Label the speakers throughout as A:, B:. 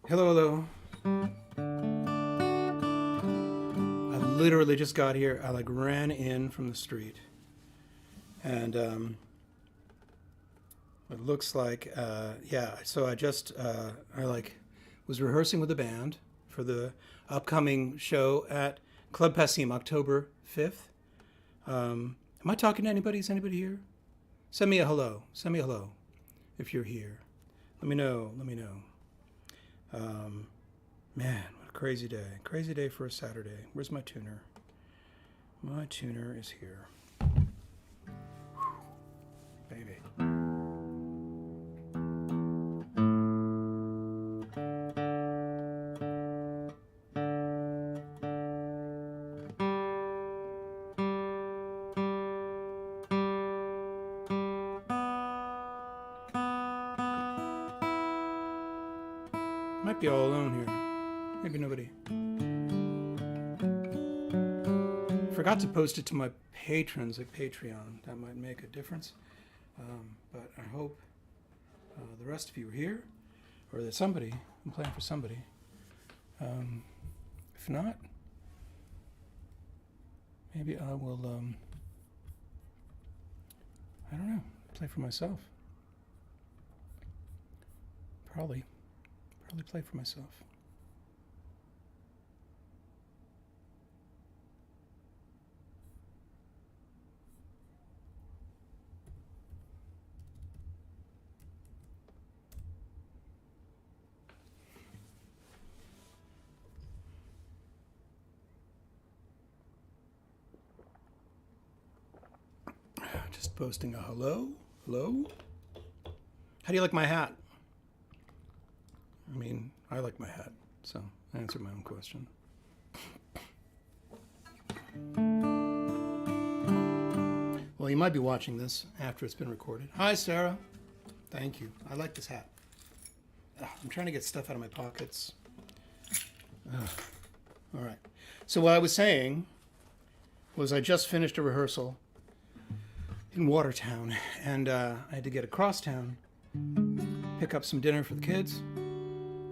A: Hello, hello. I literally just got here. I ran in from the street, and it looks like yeah. So I was rehearsing with the band for the upcoming show at Club Passim, October 5th. Am I talking to anybody? Is anybody here? Send me a hello. Send me a hello if you're here. Let me know. Let me know. Man, what a crazy day. Crazy day for a Saturday. Where's my tuner? My tuner is here. Whew. Baby. Might be all alone here. Maybe nobody. Forgot to post it to my patrons at Patreon. That might make a difference. But I hope the rest of you are here, or that somebody, I'm playing for somebody. If not, maybe I will, I don't know, play for myself. Probably play for myself. Just posting a hello. Hello? How do you like my hat? I mean, I like my hat, so I answered my own question. Well, you might be watching this after it's been recorded. Hi, Sarah. Thank you. I like this hat. I'm trying to get stuff out of my pockets. All right. So what I was saying was I just finished a rehearsal in Watertown, and I had to get across town, pick up some dinner for the kids,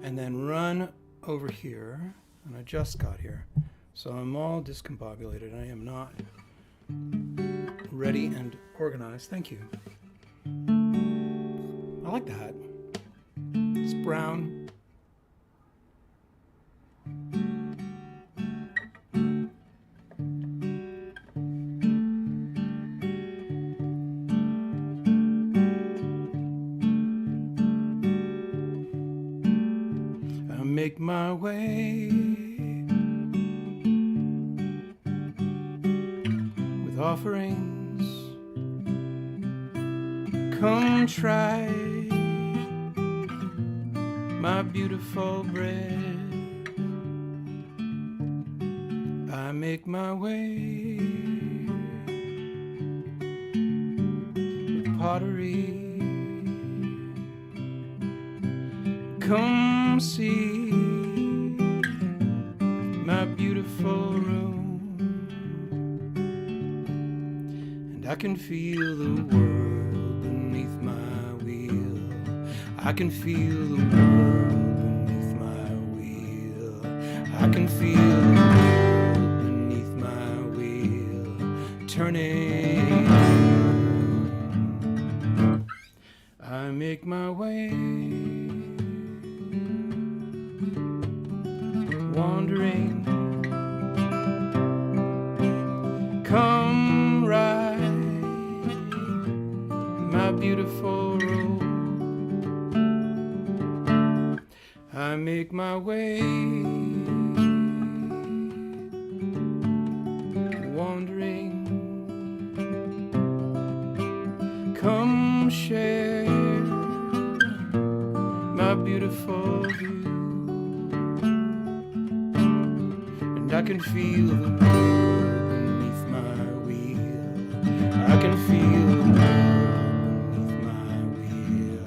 A: and then run over here, and I just got here. So I'm all discombobulated. I am not ready and organized. Thank you. I like the hat. It's brown. Make my way with offerings. Come try my beautiful bread. I make my way with pottery. Come see my beautiful room, and I can feel the world beneath my wheel. I can feel the world beneath my wheel. I can feel the world beneath my wheel turning. I make my way, wandering. Come ride my beautiful road. I make my way, wandering. Come share my beautiful view. I can feel the world beneath my wheel. I can feel the world beneath my wheel.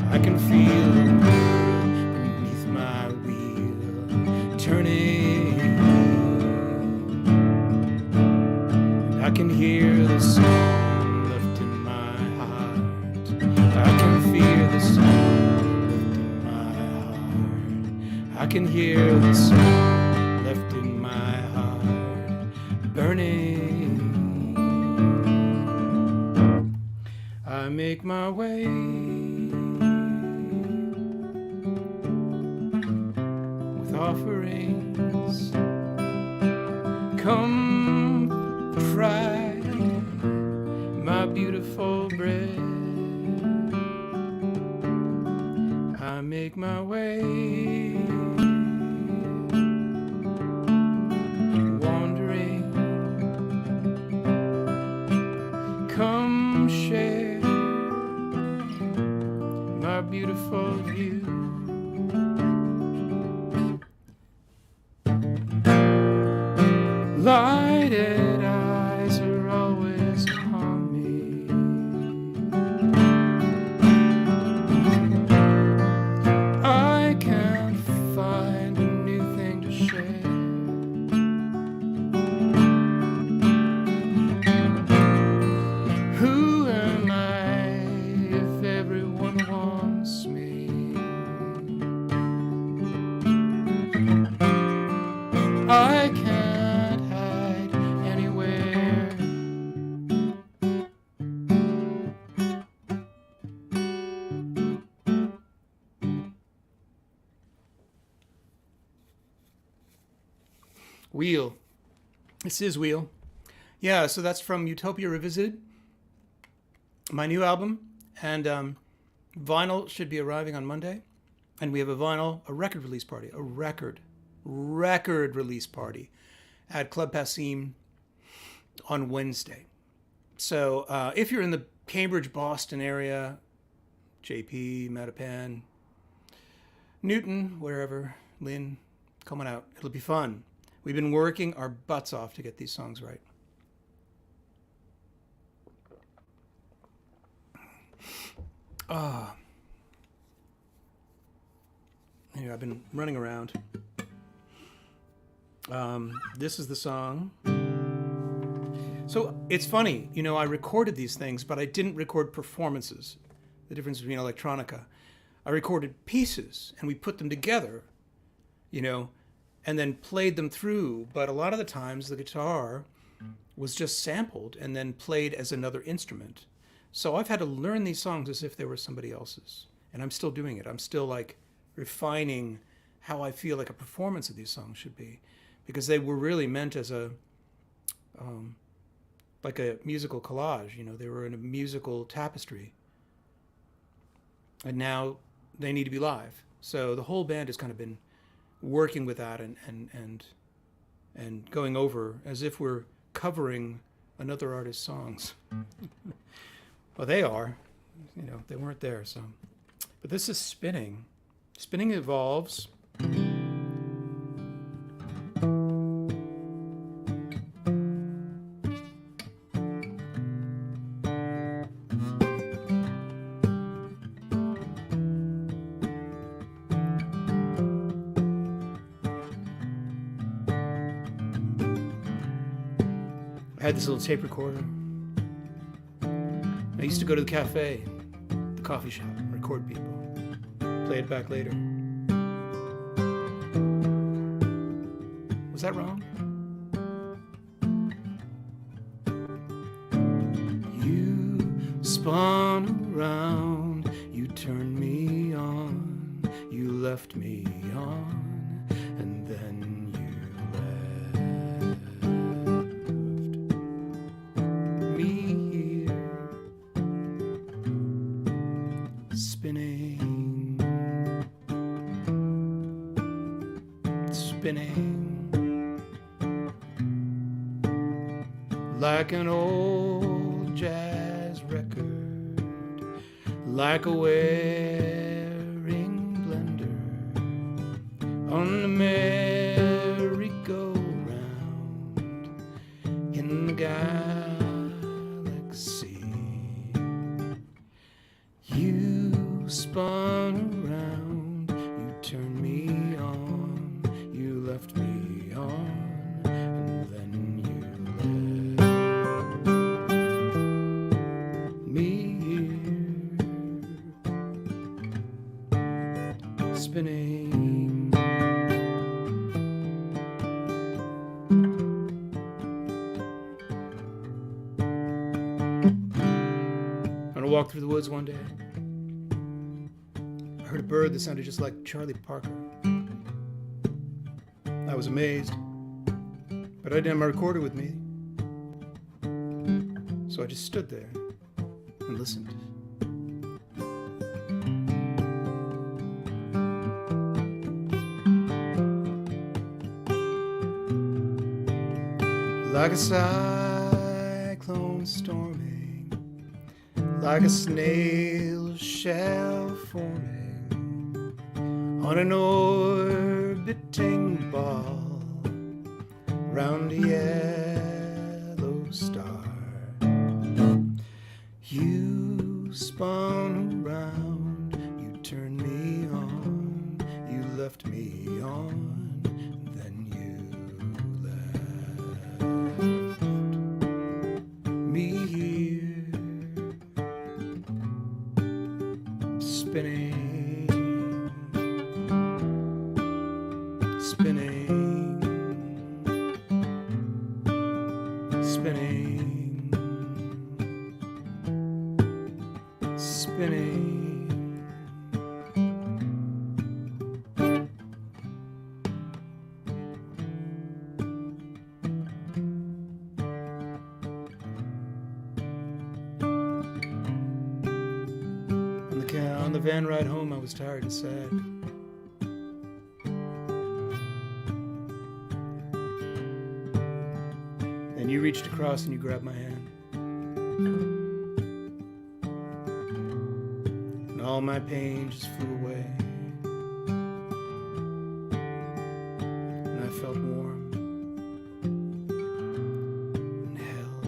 A: I can feel the world beneath my wheel turning. And I can hear the song left in my heart. I can feel the song left in my heart. I can hear the song left in my heart burning. I make my way with offerings. Come try my beautiful bread. I make my way, wandering. Come share my beautiful view. Lighted eyes are always upon me. I can't find a new thing to share. Who am I if everyone wants me? I can't hide anywhere. Wheel. This is Wheel. Yeah, so that's from Utopia Revisited, my new album. And vinyl should be arriving on Monday. And we have a record release party, a record release party at Club Passim on Wednesday. So if you're in the Cambridge, Boston area, JP, Mattapan, Newton, wherever, Lynn, come on out. It'll be fun. We've been working our butts off to get these songs right. Anyway, I've been running around. This is the song. So it's funny, you know, I recorded these things, but I didn't record performances. The difference between electronica. I recorded pieces and we put them together, you know, and then played them through. But a lot of the times the guitar was just sampled and then played as another instrument. So I've had to learn these songs as if they were somebody else's. And I'm still doing it. I'm still like refining how I feel like a performance of these songs should be. Because they were really meant as a, like a musical collage, you know, they were in a musical tapestry. And now they need to be live. So the whole band has kind of been working with that and going over as if we're covering another artist's songs. Well, they are, you know, they weren't there, so. But this is Spinning. Spinning evolves. I had this little tape recorder. I used to go to the cafe, the coffee shop, record people, play it back later. Was that wrong? You spun around, you turned me on, you left me on, and then spinning like an old jazz record, like a wearing blender on the merry-go-round in the galaxy. You spun around, you turned me on, you left me on, and then you left me here, spinning. walked through the woods one day. I heard a bird that sounded just like Charlie Parker. I was amazed, but I didn't have my recorder with me. So I just stood there and listened. Like a cyclone storming, like a snail shell forming on an orbiting ball round a yellow star. You spun around, you turned me on, you left me on, then you left me here, spinning, spinning, spinning, spinning. On the van ride home, I was tired and sad. And you reached across and you grabbed my hand. And all my pain just flew away. And I felt warm and held.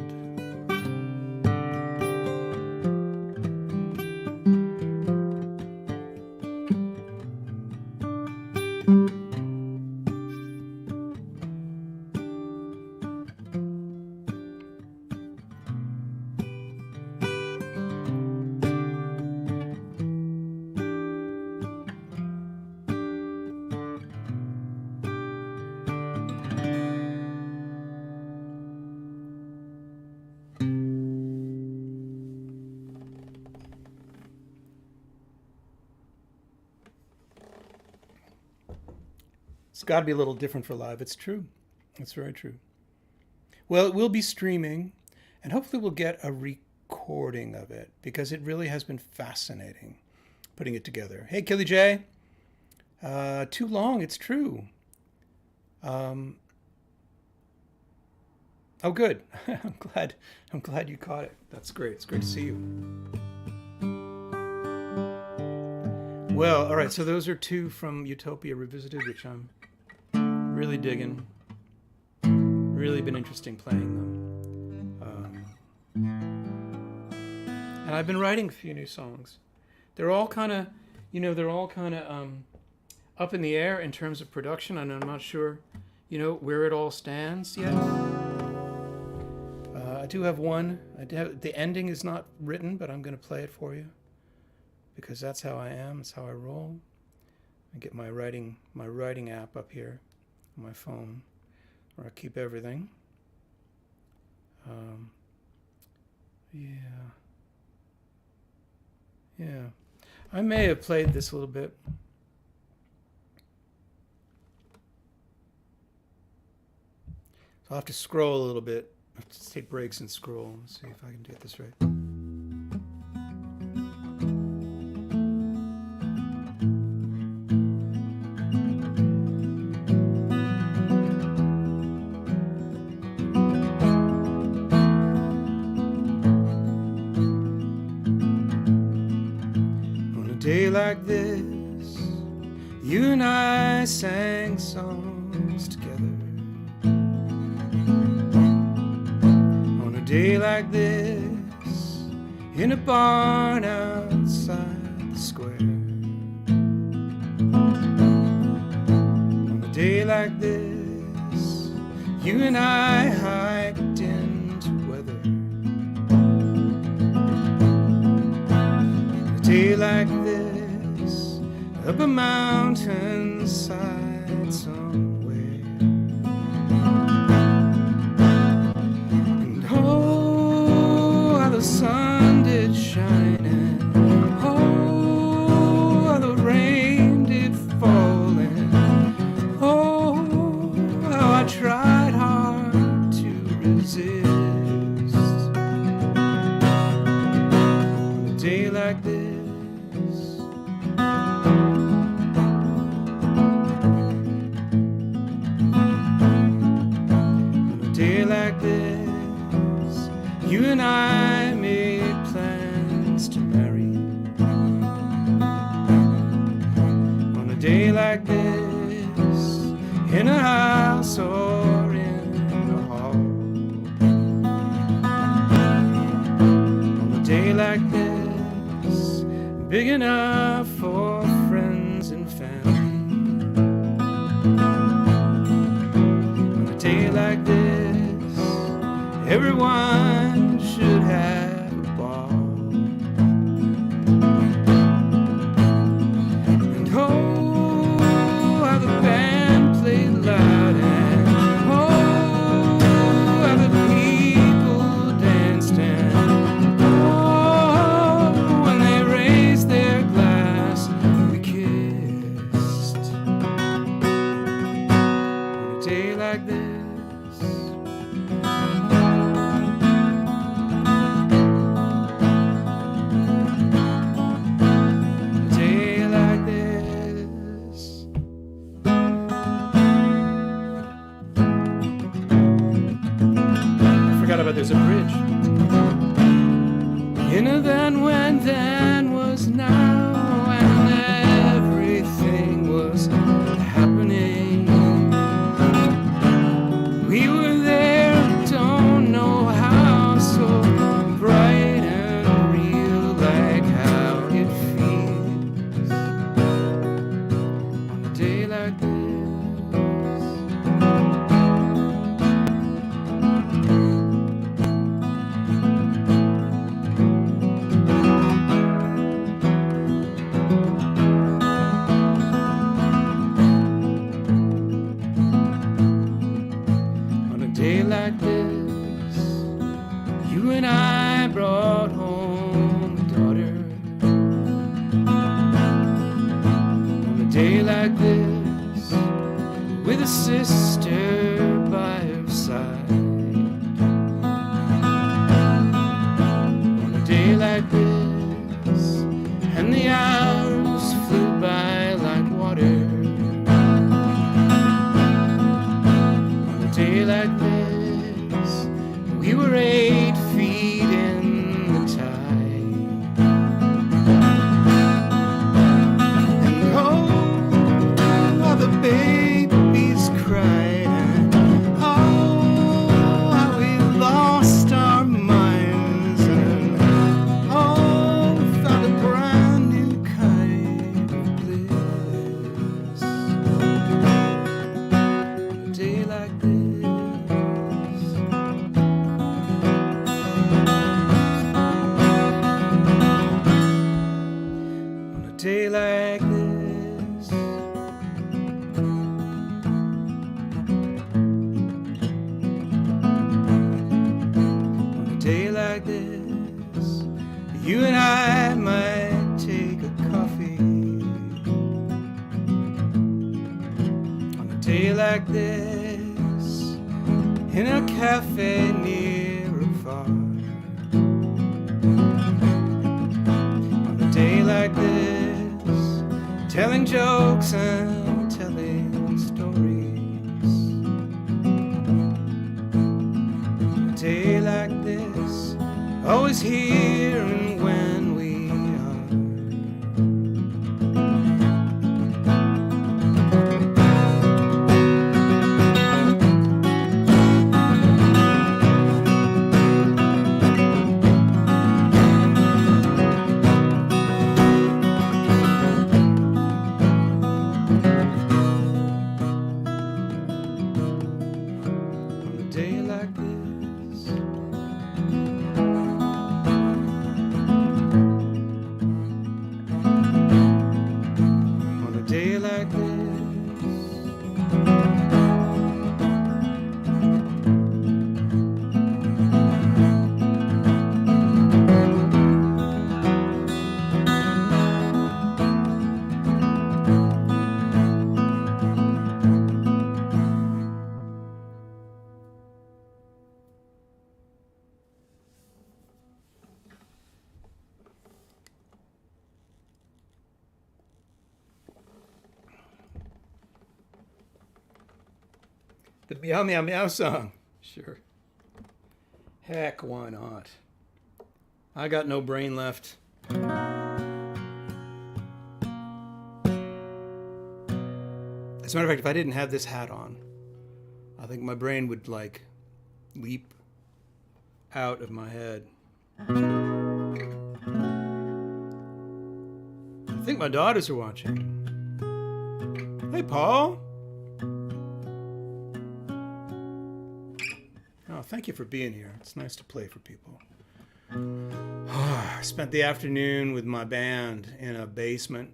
A: It's got to be a little different for live. It's true. It's very true. Well, it will be streaming, and hopefully we'll get a recording of it, because it really has been fascinating putting it together. Hey, Killy J. Too long, it's true. Oh, good. I'm glad you caught it. That's great. It's great to see you. Well, all right, so those are two from Utopia Revisited, which I'm really digging. Really been interesting playing them. And I've been writing a few new songs. They're all kind of, up in the air in terms of production, and I'm not sure, where it all stands yet. I do have one. The ending is not written, but I'm going to play it for you, because that's how I am. It's how I roll. I get my writing app up here on my phone, where I keep everything. Yeah. I may have played this a little bit. So I'll have to scroll a little bit. I have to take breaks and scroll. Let's see if I can get this right. Day like this, you and I sang songs together. On a day like this, in a barn outside the square. On a day like this, you and I hiked into weather. On a day like this, up a mountainside somewhere. And oh, how the sun did shine you and I made plans to marry. On a day like this, in a house or in a hall. On a day like this, big enough for friends and family. On a day like this, everyone should have a ball. And oh, how the band played loud, and oh, how the people danced, and oh, when they raised their glass, we kissed. On a day like this, there's a bridge. In a then when then was now, and everything was happening. We were there, don't know how, so bright and real, like how it feels on a day like this. Like this, you and I brought home a daughter. On a day like this, with a sister by her side. On a day like this, and the hours flew by like water. On a day like this, we were 8 feet in the tide. And oh, how the babies cried, and oh, how we lost our minds, and oh, found a brand new kind of bliss. On a day like this, day like this, on a day like this, you and I might take a coffee. On a day like this, in a cafe near a farm. On a day like this, telling jokes and telling stories. A day like this, always here and when we The Meow Meow Meow song. Sure. Heck, why not? I got no brain left. As a matter of fact, if I didn't have this hat on, I think my brain would like leap out of my head. I think my daughters are watching. Hey, Paul. Oh, thank you for being here. It's nice to play for people. I spent the afternoon with my band in a basement.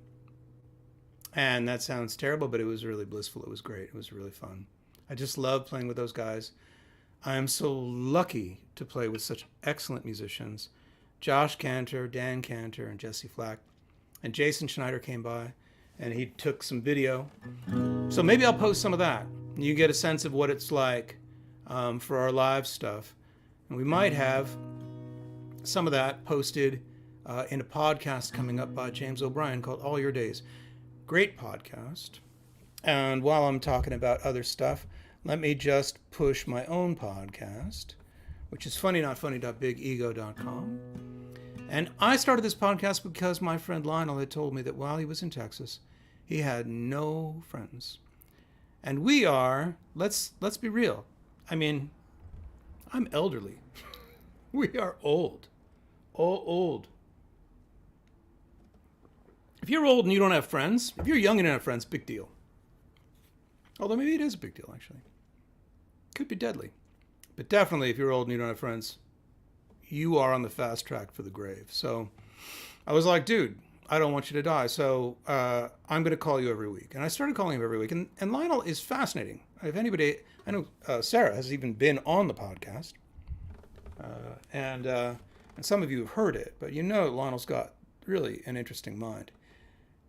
A: And that sounds terrible, but it was really blissful. It was great. It was really fun. I just love playing with those guys. I am so lucky to play with such excellent musicians. Josh Cantor, Dan Cantor, and Jesse Flack. And Jason Schneider came by, and he took some video. So maybe I'll post some of that. You get a sense of what it's like for our live stuff. And we might have some of that posted in a podcast coming up by James O'Brien called All Your Days. Great podcast. And while I'm talking about other stuff, let me just push my own podcast, which is funnynotfunny.bigego.com. And I started this podcast because my friend Lionel had told me that while he was in Texas, he had no friends. And we are, let's be real. I mean, I'm elderly. We are old. All old. If you're old and you don't have friends, if you're young and you don't have friends, big deal. Although maybe it is a big deal, actually. Could be deadly. But definitely, if you're old and you don't have friends, you are on the fast track for the grave. So I was like, dude, I don't want you to die. So I'm going to call you every week. And I started calling him every week. And Lionel is fascinating. If anybody, I know Sarah has even been on the podcast. And some of you have heard it. But you know Lionel's got really an interesting mind.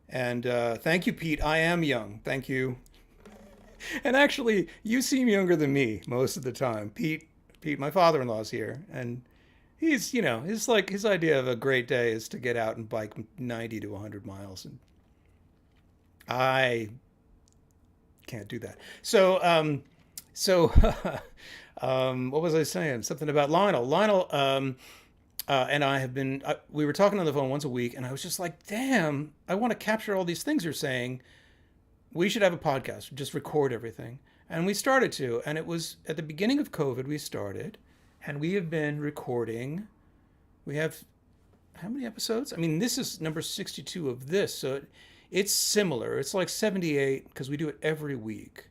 A: And thank you, Pete. I am young. Thank you. And actually, you seem younger than me most of the time. Pete, my father-in-law's here. And he's, it's like his idea of a great day is to get out and bike 90 to 100 miles. And I can't do that. So what was I saying? Something about Lionel. Lionel and I have been, we were talking on the phone once a week, and I was just like, damn, I want to capture all these things you're saying. We should have a podcast, just record everything. And we started to, and it was at the beginning of COVID we started, and we have been recording. We have, how many episodes? I mean, this is number 62 of this, so it's similar. It's like 78, because we do it every week.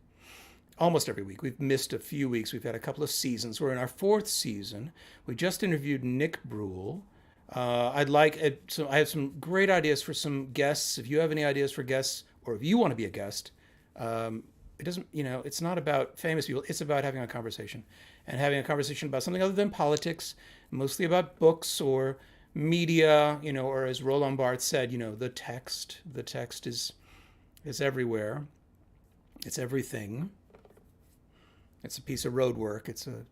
A: Almost every week. We've missed a few weeks. We've had a couple of seasons. We're in our 4th season. We just interviewed Nick Bruhl. I have some great ideas for some guests. If you have any ideas for guests, or if you want to be a guest, it doesn't, it's not about famous people. It's about having a conversation, and having a conversation about something other than politics, mostly about books or media, or as Roland Barthes said, the text. The text is everywhere. It's everything. It's a piece of road work. It's a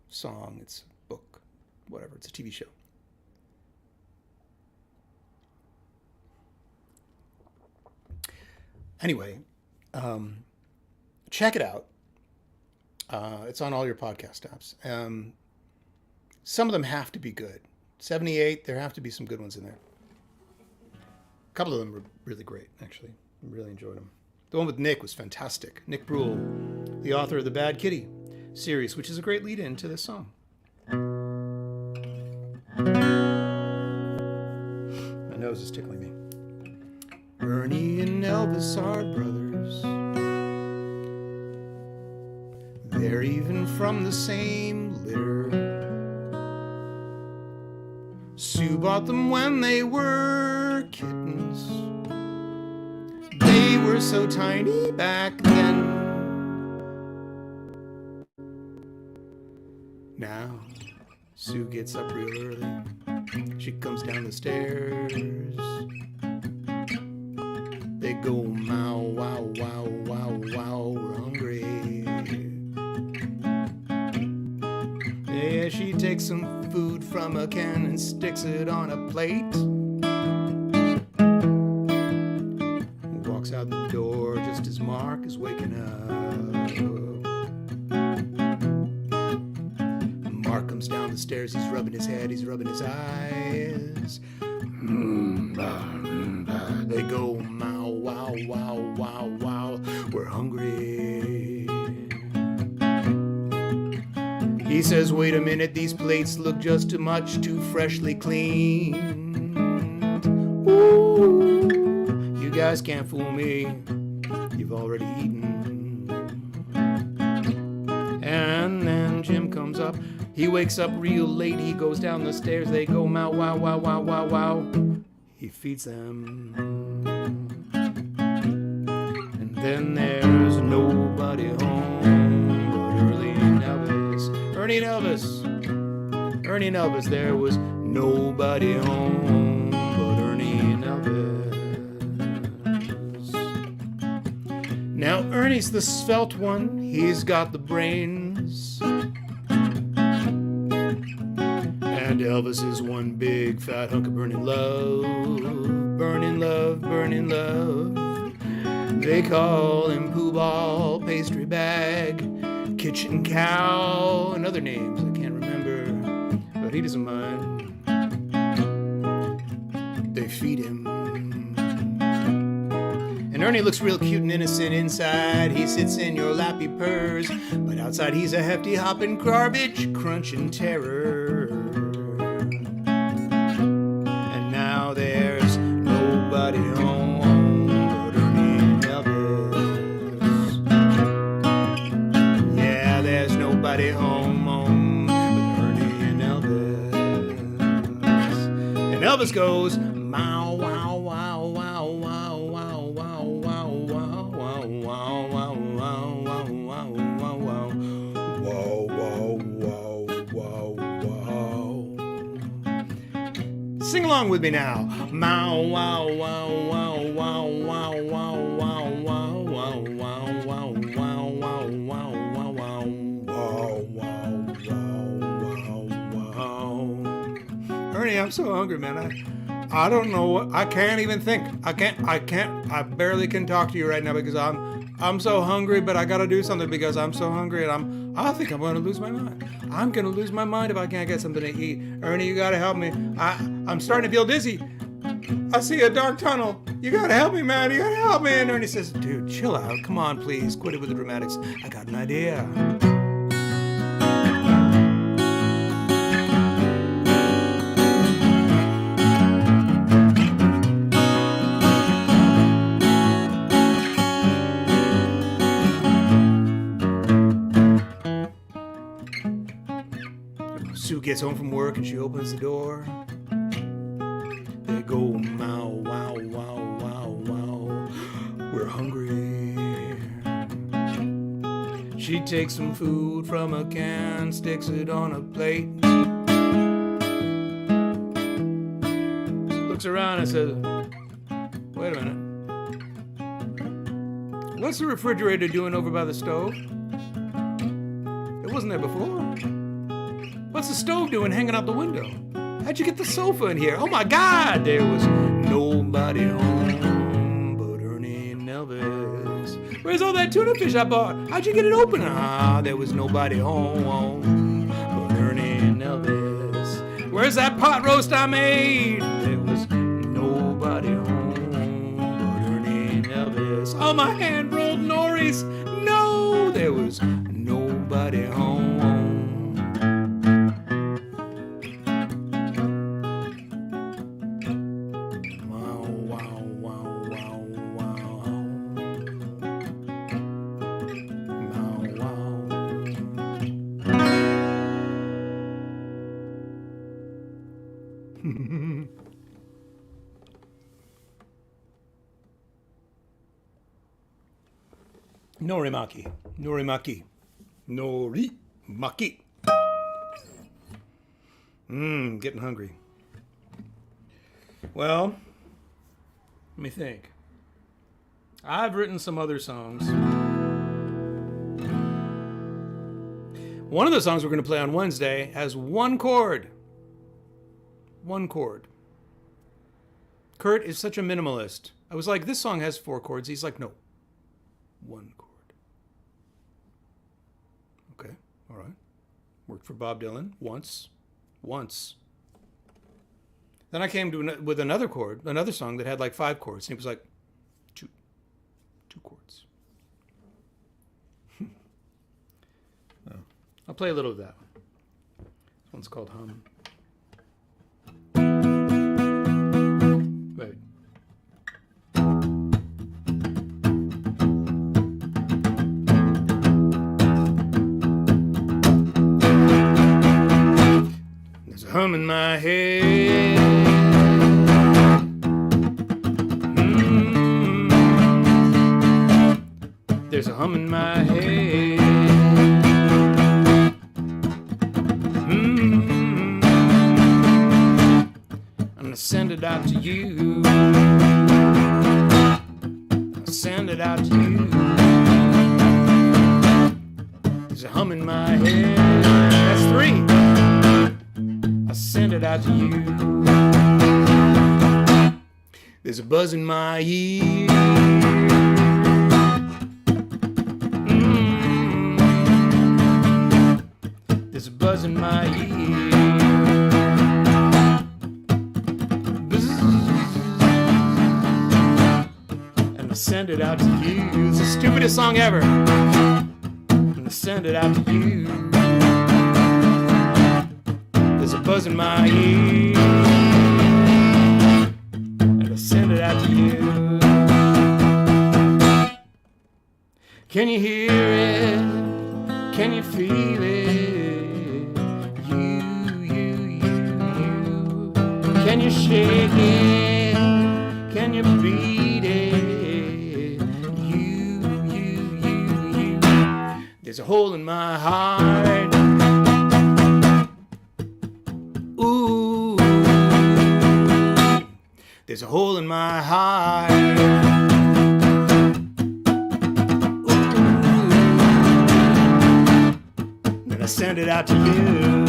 A: song. It's a book. Whatever. It's a TV show. Anyway, check it out. It's on all your podcast apps. Some of them have to be good. 78, there have to be some good ones in there. A couple of them were really great, actually. I really enjoyed them. The one with Nick was fantastic. Nick Bruhl, the author of the Bad Kitty series, which is a great lead-in to this song. My nose is tickling me. Ernie and Elvis are brothers. They're even from the same litter. Sue bought them when they were kittens. They were so tiny back then. Now, Sue gets up real early. She comes down the stairs. They go, mow, wow, wow, wow, wow, we're hungry. Yeah, she takes some food from a can and sticks it on a plate. Walks out the door just as Mark is waking up. Mark comes down down the stairs. He's rubbing his head, he's rubbing his eyes. They go, mow, wow, wow, wow, wow. We're hungry. He says, wait a minute, these plates look just too much, too freshly cleaned. Ooh, you guys can't fool me. You've already eaten. And then Jim comes up. He wakes up real late. He goes down the stairs. They go, mow, wow, wow, wow, wow, wow. He feeds them. And then there's nobody home but Ernie and Elvis. Ernie and Elvis. Ernie and Elvis. There was nobody home but Ernie and Elvis. Now Ernie's the svelte one. He's got the brains. And Elvis is one big fat hunk of burning love. Burning love, burning love. They call him Pooh Ball, Pastry Bag, Kitchen Cow, and other names I can't remember, but he doesn't mind. They feed him. And Ernie looks real cute and innocent inside. He sits in your lap, he purrs, but outside he's a hefty hopping garbage crunching terror. And now there's nobody home but Ernie and Elvis. Yeah, there's nobody home but Ernie and Elvis. And Elvis goes, mow, wow, wow, wow, wow, wow, wow, wow, wow, wow, wow, wow, wow, wow, wow, wow, wow, wow, wow. Sing along with me now. Mow, wow, wow, wow, wow, wow, wow, wow, wow, wow, wow, wow, wow, wow, wow, wow, wow. Ernie, I'm so hungry, man. I don't know what, I can't even think. I barely can talk to you right now because I'm so hungry, but I gotta do something because I'm so hungry and I think I'm gonna lose my mind. I'm gonna lose my mind if I can't get something to eat. Ernie, you gotta help me. I'm starting to feel dizzy. I see a dark tunnel. You gotta help me, man. You gotta help me. And Ernie says, dude, chill out. Come on, please. Quit it with the dramatics. I got an idea. Sue gets home from work and she opens the door. They go, mow, wow, wow, wow, wow. We're hungry. She takes some food from a can, sticks it on a plate. Looks around and says, wait a minute. What's the refrigerator doing over by the stove? It wasn't there before. What's the stove doing hanging out the window? How'd you get the sofa in here? Oh my God! There was nobody home but Ernie and Elvis. Where's all that tuna fish I bought? How'd you get it open? There was nobody home but Ernie and Elvis. Where's that pot roast I made? There was nobody home but Ernie and Elvis. Oh, my hand-rolled nori's. No, there was nobody home. Norimaki. Norimaki. Norimaki. Getting hungry. Well, let me think. I've written some other songs. One of the songs we're going to play on Wednesday has one chord. One chord. Kurt is such a minimalist. I was like, this song has 4 chords. He's like, no. One chord. Okay, all right. Worked for Bob Dylan once. once. Then I came with another chord, another song that had like 5 chords, and it was like two chords.
B: Oh.
A: I'll play a little of that one. This one's called Hum. Wait. There's a hum in my head. There's a hum in my head. I'm gonna send it out to you. I'll send it out to you. There's a hum in my head. That's 3. I'll send it out to you. There's a buzz in my ear. There's a buzz in my ear. Buzz. And I send it out to you. It's the stupidest song ever. And I send it out to you. There's a buzz in my ear. And I send it out to you. Can you hear it? Can you feel it? Can you shake it? Can you beat it? You. There's a hole in my heart. Ooh. There's a hole in my heart. Ooh. Then I send it out to you.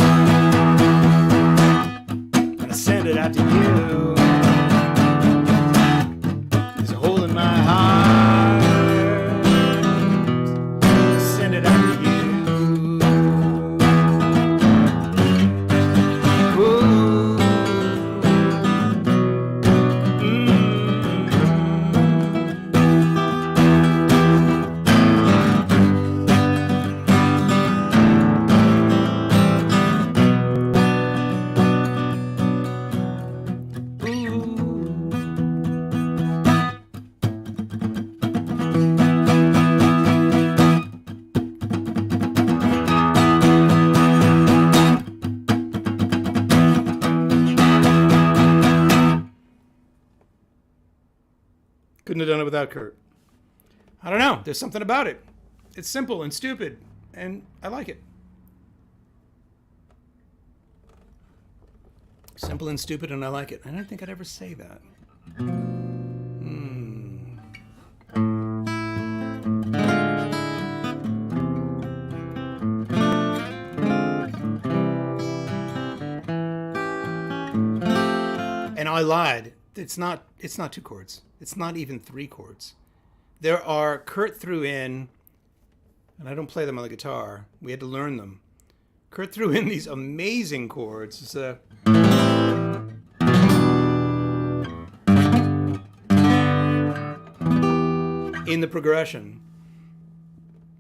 A: Send it out to you. There's a hole in my heart. Send it out to you. Ooh. Couldn't have done it without Kurt. I don't know. There's something about it. It's simple and stupid, and I like it. Simple and stupid, and I like it. I don't think I'd ever say that. And I lied. It's not 2 chords. It's not even 3 chords. There are, Kurt threw in, and I don't play them on the guitar. We had to learn them. Kurt threw in these amazing chords. It's in the progression.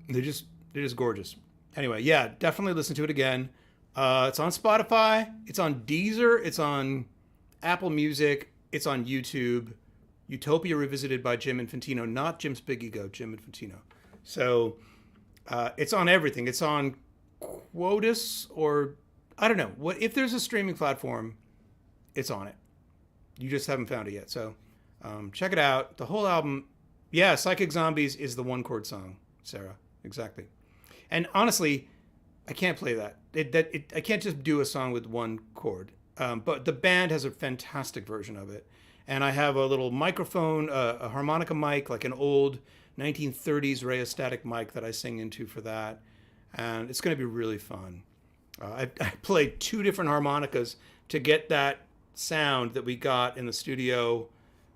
A: They're just gorgeous. Anyway, yeah, definitely listen to it again. It's on Spotify. It's on Deezer. It's on Apple Music. It's on YouTube. Utopia Revisited by Jim Infantino, not Jim's Big Ego, Jim Infantino. So it's on everything. It's on Quotus, or I don't know. What if there's a streaming platform, it's on it. You just haven't found it yet. So check it out. The whole album, yeah, Psychic Zombies is the 1 chord song, Sarah. Exactly. And honestly, I can't play that. I can't just do a song with 1 chord. But the band has a fantastic version of it. And I have a little microphone, a harmonica mic, like an old 1930s rheostatic mic that I sing into for that. And it's going to be really fun. I played 2 different harmonicas to get that sound that we got in the studio.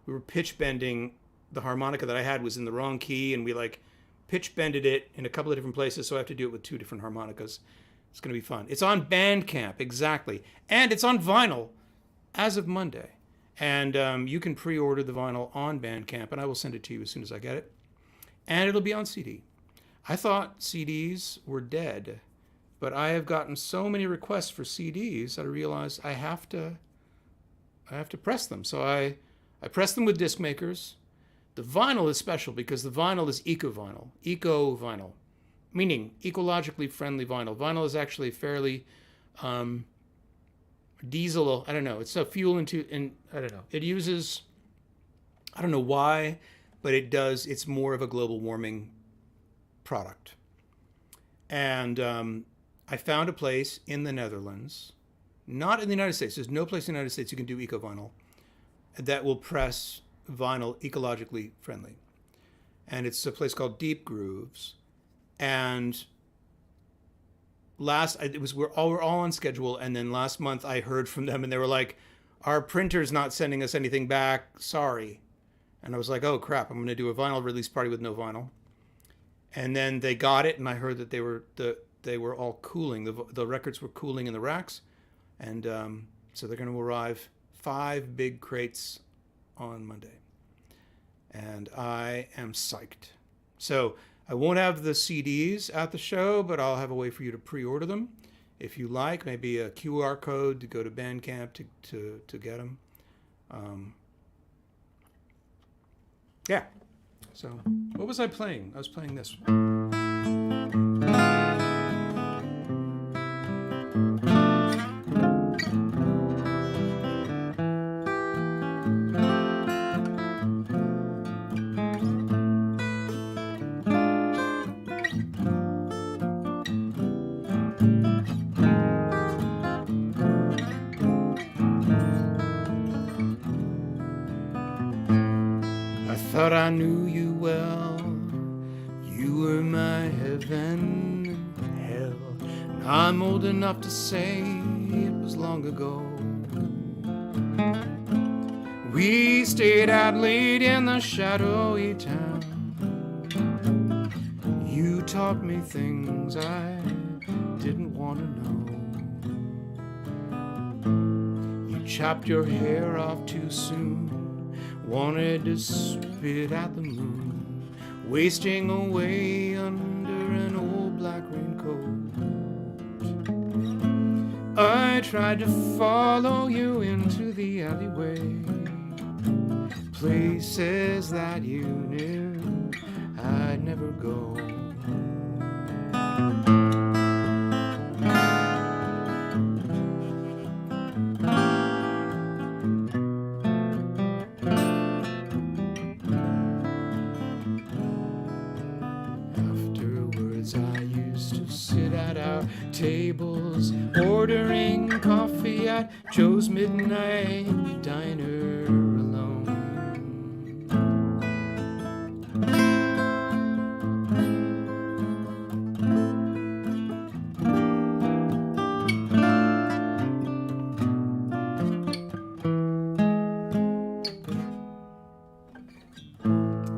A: We were pitch bending. The harmonica that I had was in the wrong key, and we pitch bended it in a couple of different places, so I have to do it with 2 different harmonicas It's going to be fun. It's on Bandcamp, exactly. And it's on vinyl as of Monday. And you can pre-order the vinyl on Bandcamp, and I will send it to you as soon as I get it. And it'll be on CD. I thought CDs were dead, but I have gotten so many requests for CDs that I realized I have to press them. So I press them with disc makers. The vinyl is special because the vinyl is eco vinyl, meaning ecologically friendly vinyl. Vinyl is actually fairly diesel. I don't know. It's a fuel I don't know. It uses, I don't know why, but it does. It's more of a global warming product. And I found a place in the Netherlands, not in the United States. There's no place in the United States you can do eco vinyl that will press vinyl ecologically friendly. And it's a place called Deep Grooves. And we're all on schedule. And then last month I heard from them and they were like, our printer's not sending us anything back. Sorry. And I was like, oh crap, I'm going to do a vinyl release party with no vinyl. And then they got it, and I heard that they were all cooling. The records were cooling in the racks. And so they're going to arrive 5 big crates on Monday. And I am psyched. So I won't have the CDs at the show, but I'll have a way for you to pre-order them if you like. Maybe a QR code to go to Bandcamp to get them. Yeah. So what was I playing? I was playing this one. Thought I knew you well, you were my heaven and hell. And I'm old enough to say it was long ago. We stayed out late in the shadowy town. You taught me things I didn't want to know. You chopped your hair off too soon, wanted to spit at the moon, wasting away under an old black raincoat. I tried to follow you into the alleyway, places that you knew I'd never go. Tables, ordering coffee at Joe's Midnight Diner alone.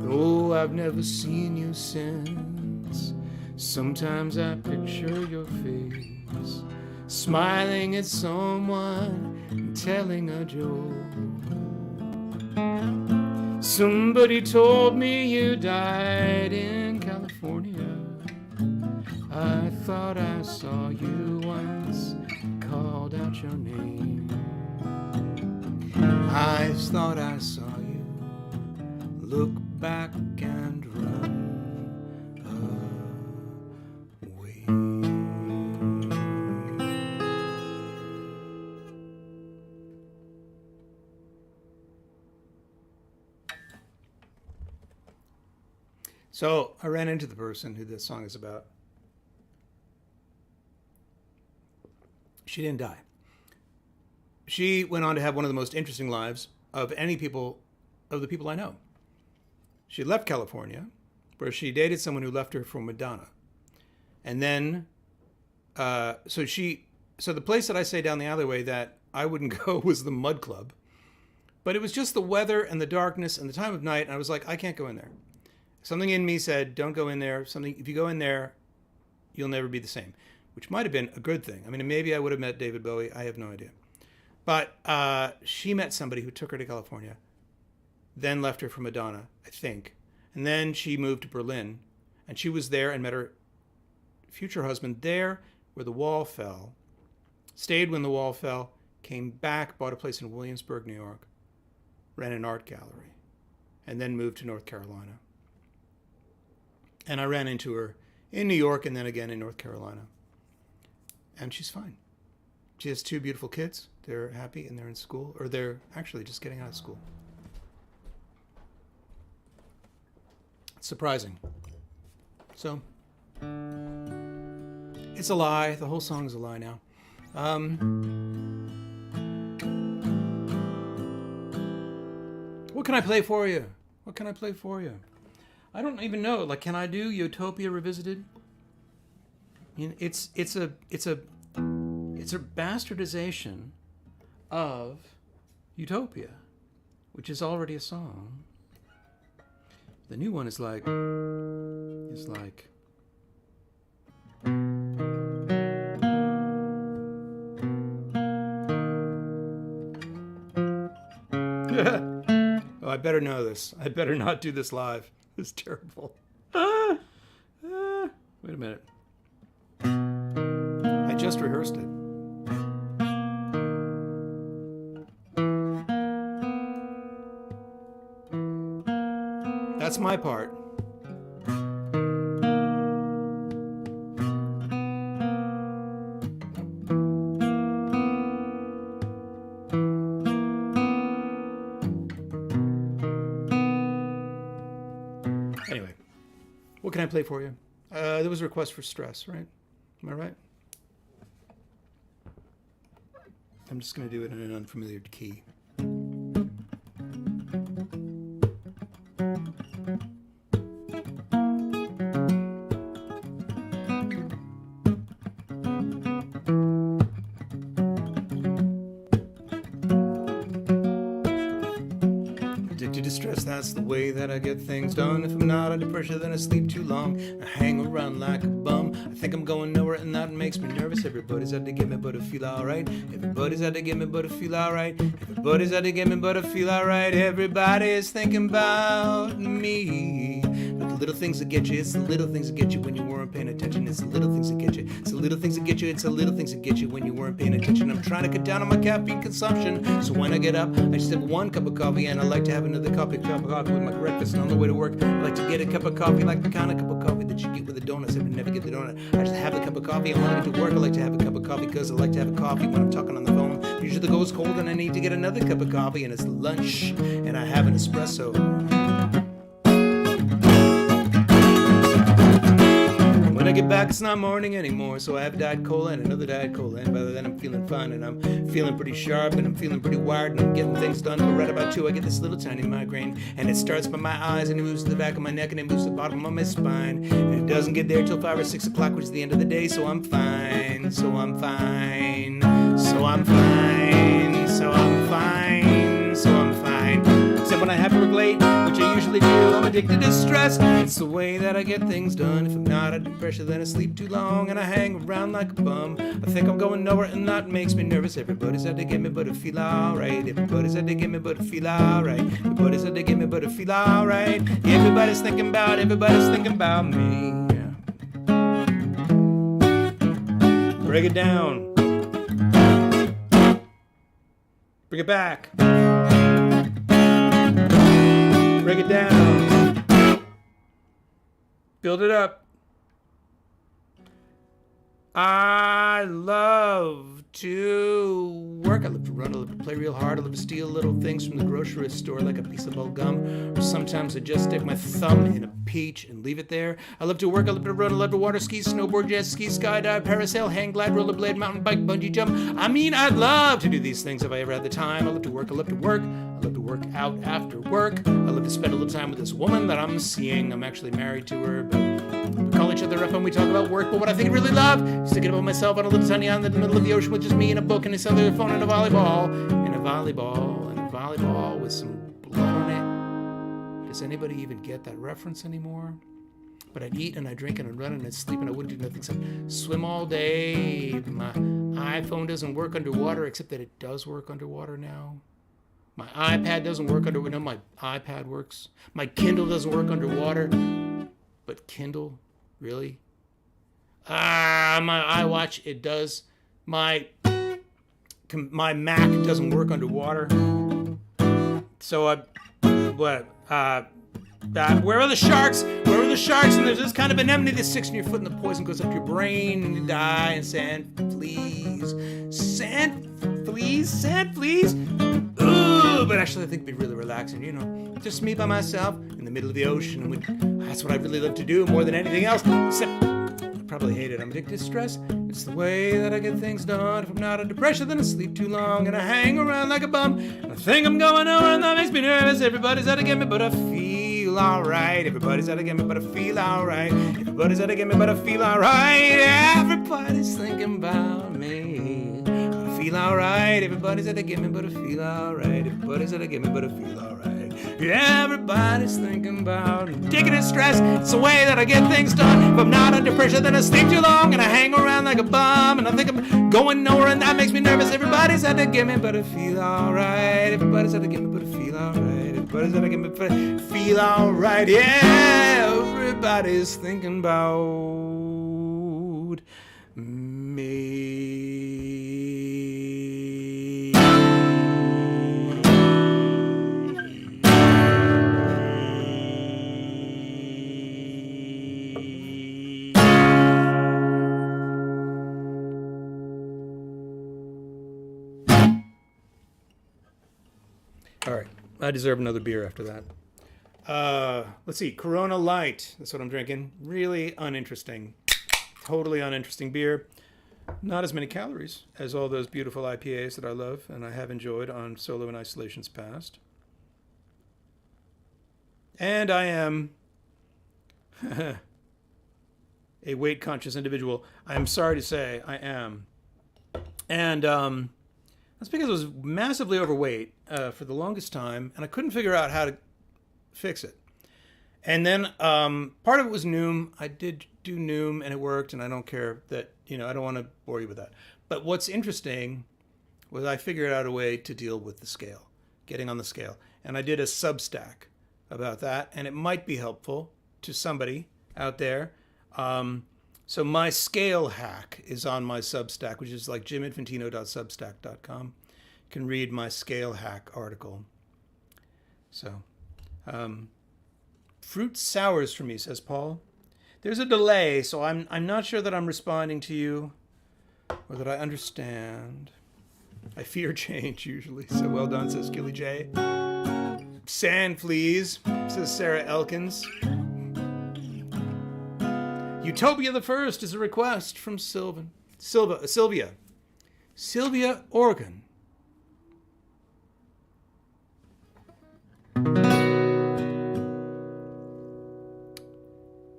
A: Though I've never seen you since, sometimes I picture your face, smiling at someone and telling a joke. Somebody told me you died in California. I thought I saw you once, called out your name. I thought I saw you, look back and run. So I ran into the person who this song is about. She didn't die. She went on to have one of the most interesting lives of the people I know. She left California, where she dated someone who left her for Madonna. And then, so the place that I say down the alleyway that I wouldn't go was the Mud Club. But it was just the weather and the darkness and the time of night. And I was like, I can't go in there. Something in me said, don't go in there. If you go in there, you'll never be the same. which might have been a good thing. I mean, maybe I would have met David Bowie. I have no idea. But she met somebody who took her to California, then left her for Madonna, I think. And then she moved to Berlin, and she was there and met her future husband there where the wall fell, stayed when the wall fell, came back, bought a place in Williamsburg, New York, ran an art gallery, and then moved to North Carolina. And I ran into her in New York and then again in North Carolina. And she's fine. She has 2 beautiful kids. They're happy and they're in school, or they're actually just getting out of school. It's surprising. So, it's a lie. The whole song is a lie now. What can I play for you? What can I play for you? I don't even know. Like, can I do Utopia Revisited? I mean, it's a bastardization of Utopia, which is already a song. The new one is like. Oh, I better know this. I better not do this live. It's terrible. Wait a minute. I just rehearsed it. That's my part. Anyway, what can I play for you? There was a request for Stress, right? Am I right? I'm just going to do it in an unfamiliar key. Addicted to stress, that's the way that I get things done. If I'm not under pressure, then I sleep too long. I hang around like a bum. I think I'm going nowhere, and that makes me nervous. Everybody's out to get me, but I feel alright. Everybody's out to get me, but I feel alright. Everybody's out to get me, but I feel alright. Everybody is thinking about me. But the little things that get you, it's the little things that get you when you weren't paying attention. It's the little things that get you. It's the little things that get you. It's the little things that get you when you weren't paying attention. I'm trying to cut down on my caffeine consumption. So when I get up, I just have 1 cup of coffee, and I like to have another cup of coffee with my breakfast. And on the way to work, I like to get a cup of coffee, like the kind of cup of coffee that you get with a donut. I would never get the donut. I just have a cup of coffee. And when I get to work, I like to have a cup of coffee because I like to have a coffee when I'm talking on the phone. Usually it goes cold, and I need to get another cup of coffee, and it's lunch, and I have an espresso. When I get back, it's not morning anymore, so I have Diet Cola and another Diet Cola, and by then I'm feeling fine, and I'm feeling pretty sharp, and I'm feeling pretty wired, and I'm getting things done. But right about 2, I get this little tiny migraine, and it starts by my eyes, and it moves to the back of my neck, and it moves to the bottom of my spine, and it doesn't get there till 5 or 6 o'clock, which is the end of the day. So I'm fine, so I'm fine, so I'm fine, so I'm fine, so I'm fine. Except when I have to work late, which I usually do, I'm addicted to stress. It's the way that I get things done. If I'm not under pressure, then I sleep too long, and I hang around like a bum. I think I'm going nowhere, and that makes me nervous. Everybody's out to get me, but I feel alright. Everybody's out to get me, but I feel alright. Everybody's out to get me, but I feel alright. Everybody's thinking about me. Yeah. Break it down. Bring it back. Break it down. Build it up. I love to work. I love to run. I love to play real hard. I love to steal little things from the grocery store like a piece of old gum. Or sometimes I just stick my thumb in a peach and leave it there. I love to work. I love to run. I love to water ski, snowboard, jet ski, skydive, parasail, hang glide, rollerblade, mountain bike, bungee jump. I mean, I'd love to do these things if I ever had the time. I love to work. I love to work. I love to work out after work. I love to spend a little time with this woman that I'm seeing. I'm actually married to her, but we call each other up and we talk about work. But what I think I really love is to get about myself on a little tiny island in the middle of the ocean with just me and a book and a cellular phone and a volleyball with some blood on it. Does anybody even get that reference anymore? But I'd eat and I'd drink and I'd run and I'd sleep and I wouldn't do nothing except swim all day. My iPhone doesn't work underwater, except that it does work underwater now. My iPad doesn't work underwater. No, my iPad works. My Kindle doesn't work underwater. But Kindle, really? My iWatch, it does. My Mac doesn't work underwater. So where are the sharks? Where are the sharks? And there's this kind of anemone that sticks in your foot and the poison goes up your brain and you die. And sand fleas. Ooh, but actually I think it'd be really relaxing, just me by myself in the middle of the ocean. That's what I really love to do more than anything else. Except I probably hate it. I'm addicted to stress. It's the way that I get things done. If I'm not under pressure, then I sleep too long and I hang around like a bum. And I think I'm going nowhere and that makes me nervous. Everybody's out to get me, but I feel alright. Everybody's out to get me, but I feel alright. Everybody's out to get me, but I feel alright. Everybody's thinking about me. But I feel alright. Everybody's out to get me, but I feel alright. Everybody's out to get me, but I feel alright. Everybody's thinking about taking a stress. It's the way that I get things done. If I'm not under pressure, then I sleep too long and I hang around like a bum. And I think I'm going nowhere and that makes me nervous. Everybody's out to get me, but I feel alright. Everybody's out to get me, but I feel alright. Everybody's out to get me, but I feel alright. Yeah, everybody's thinking about me. All right, I deserve another beer after that. Let's see, Corona Light. That's what I'm drinking. Really uninteresting. Totally uninteresting beer. Not as many calories as all those beautiful IPAs that I love and I have enjoyed on Solo and Isolations past. And I am a weight-conscious individual. I'm sorry to say I am. And that's because I was massively overweight for the longest time, and I couldn't figure out how to fix it. And then part of it was Noom. I did do Noom, and it worked, and I don't care that, I don't want to bore you with that. But what's interesting was I figured out a way to deal with the scale, getting on the scale. And I did a Substack about that, and it might be helpful to somebody out there. So my scale hack is on my Substack, which is like jiminfantino.substack.com. You can read my scale hack article. So, fruit sours for me, says Paul. There's a delay, so I'm not sure that I'm responding to you or that I understand. I fear change usually, so well done, says Gilly J. Sand fleas, says Sarah Elkins. Utopia the First is a request from Sylvia, Oregon.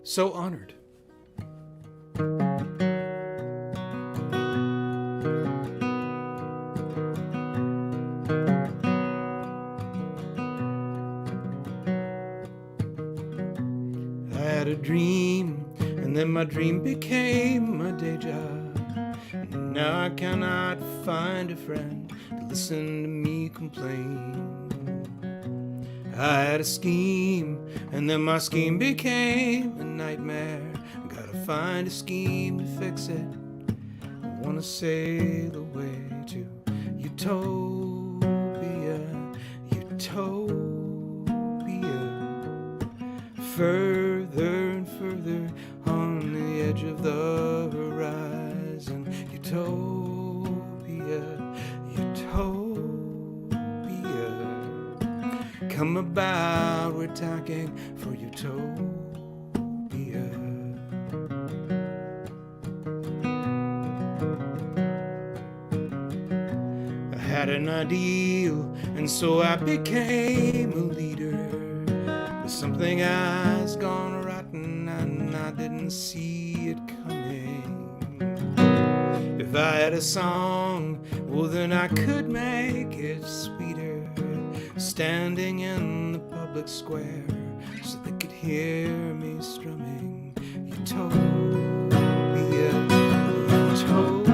A: So honored. I had a dream, and then my dream became my day job. Now I cannot find a friend to listen to me complain. I had a scheme, and then my scheme became a nightmare. I gotta find a scheme to fix it. I wanna sail away to utopia, further and further on the edge of the horizon. Utopia. Come about, we're talking for utopia. I had an ideal, and so I became a leader. But something has gone rotten, and I didn't see it coming. If I had a song, well then I could make it sweeter. Standing in the public square so they could hear me strumming Utopia, Utopia.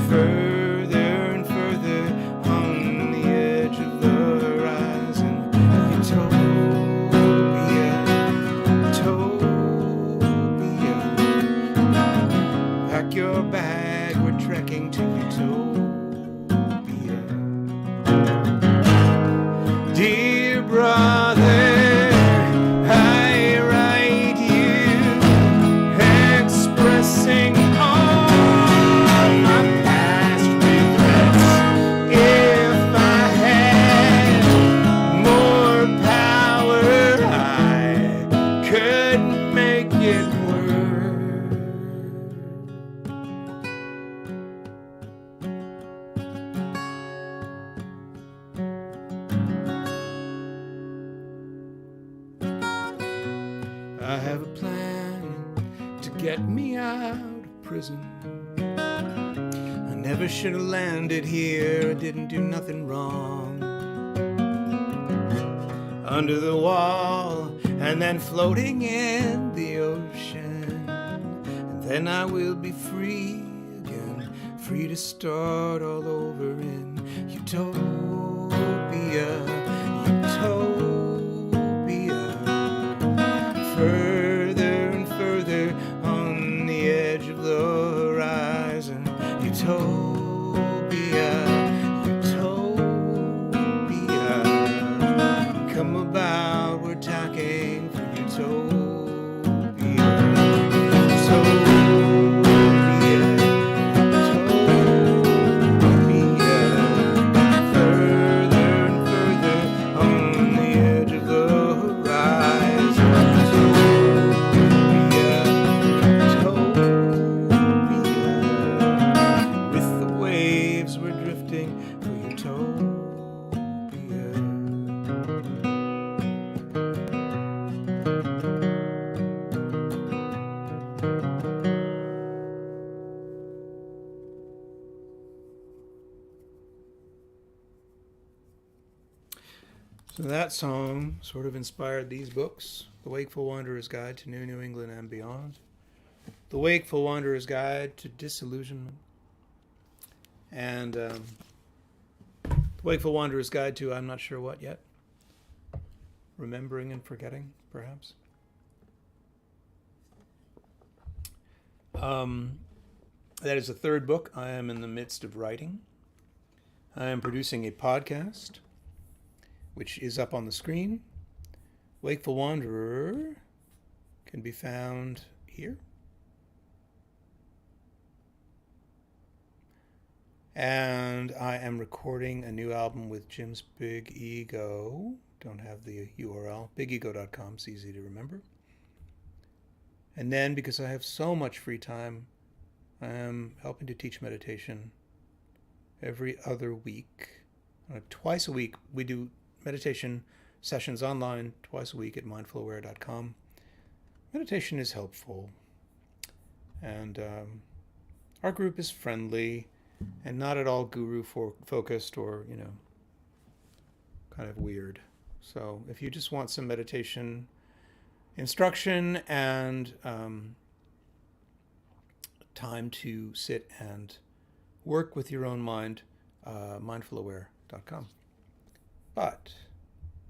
A: Further and further on the edge of the horizon, Utopia, Utopia. Pack your bag, we're trekking to Utopia. Dear brother, I write you expressing all my past regrets. If I had more power, I could make it work. I have a plan to get me out of prison. I never should have landed here. I didn't do nothing wrong. Under the wall and then floating in the ocean. And then I will be free again, free to start all over in Utopia, Utopia. Further and further on the edge of the horizon, Utopia, Utopia. Come about, we're talking for Utopia, Utopia, Utopia. Further and further on the edge of the horizon, Utopia, Utopia. With the waves we're drifting for Utopia. So that song sort of inspired these books: The Wakeful Wanderer's Guide to New England and Beyond, The Wakeful Wanderer's Guide to Disillusionment, and The Wakeful Wanderer's Guide to I'm not sure what yet. Remembering and Forgetting, perhaps. That is the third book I am in the midst of writing. I am producing a podcast, which is up on the screen. Wakeful Wanderer can be found here. And I am recording a new album with Jim's Big Ego. Don't have the URL. BigEgo.com. It's easy to remember. And then, because I have so much free time, I am helping to teach meditation every other week. Twice a week, we do meditation sessions online twice a week at mindfulaware.com. Meditation is helpful. And our group is friendly and not at all guru-focused or, kind of weird. So if you just want some meditation instruction and time to sit and work with your own mind, mindfulaware.com. But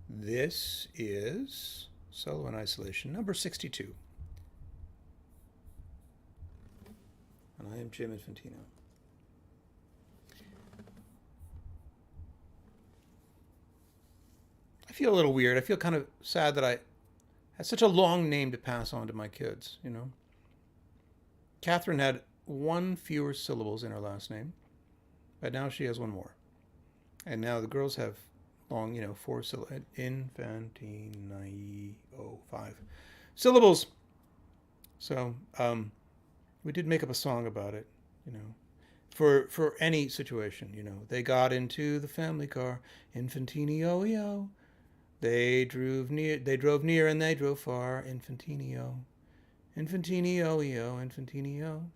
A: this is Solo in Isolation, number 62. And I am Jim Infantino. I feel a little weird. I feel kind of sad that I had such a long name to pass on to my kids, Catherine had one fewer syllables in her last name, but now she has one more. And now the girls have long, 4 syllables. Infantino, 5 syllables. So we did make up a song about it, for any situation, They got into the family car, Infantinio. They drove near and they drove far, Infantinio. Infantinio, Infantinio.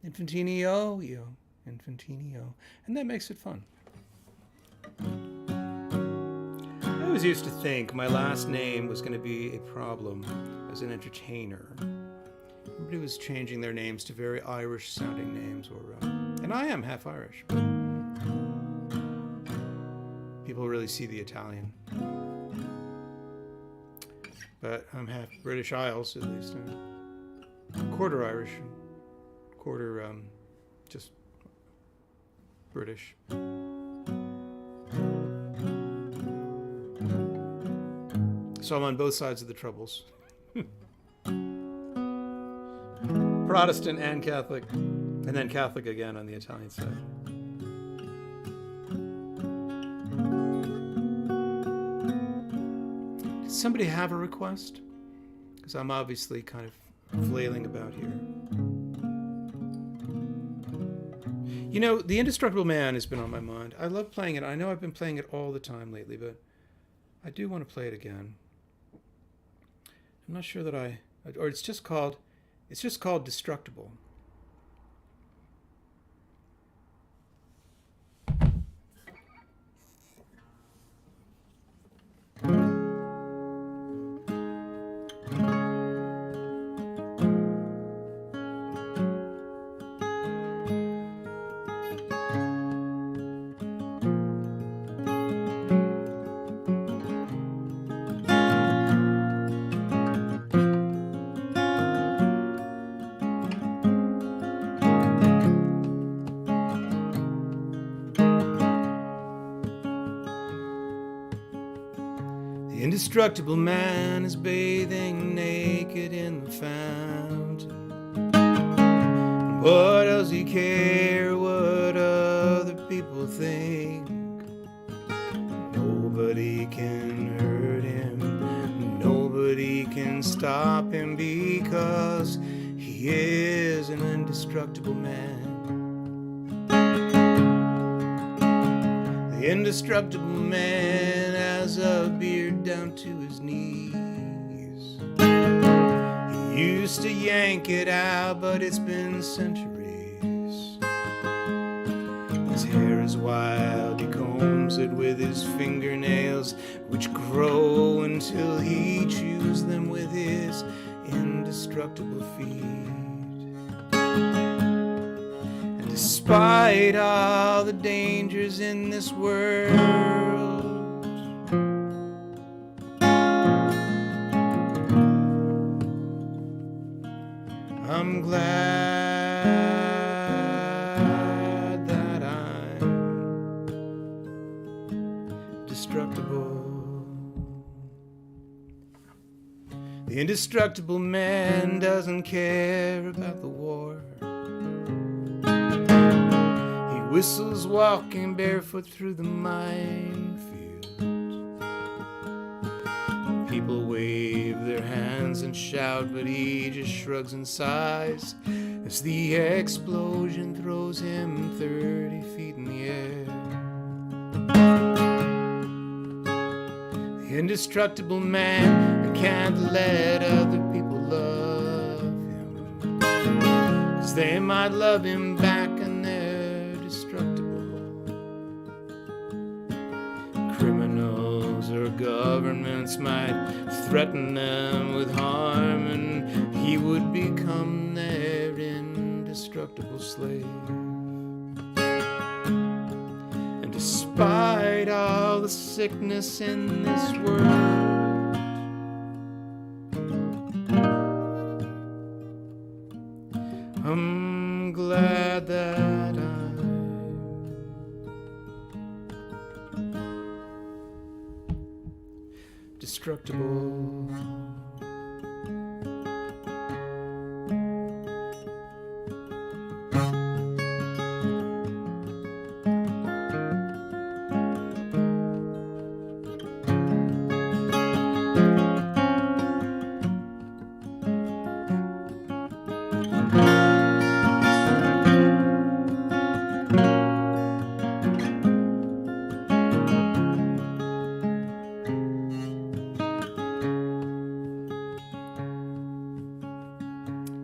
A: Infantinio, Infantinio. And that makes it fun. always used to think my last name was going to be a problem as an entertainer. Everybody was changing their names to very Irish-sounding names, and I am half Irish, but people really see the Italian. But I'm half British Isles, at least. Quarter Irish, quarter just British. So I'm on both sides of the troubles. Protestant and Catholic, and then Catholic again on the Italian side. Does somebody have a request? Because I'm obviously kind of flailing about here. You know, The Indestructible Man has been on my mind. I love playing it. I know I've been playing it all the time lately, but I do want to play it again. I'm not sure that or it's just called Destructible. The indestructible man is bathing naked in the fountain. What does he care what other people think? Nobody can hurt him, nobody can stop him, because he is an indestructible man. The indestructible man has a beard down to his knees. He used to yank it out, but it's been centuries. His hair is wild, he combs it with his fingernails, which grow until he chews them with his indestructible feet. Despite all the dangers in this world, I'm glad that I'm destructible. The indestructible man doesn't care about the war. Whistles walking barefoot through the minefield. People wave their hands and shout, but he just shrugs and sighs as the explosion throws him 30 feet in the air. The indestructible man can't let other people love him, 'cause they might love him back and they're destructible. Criminals or governments might threaten them with harm, and he would become their indestructible slave. And despite all the sickness in this world, I'm glad that destructible.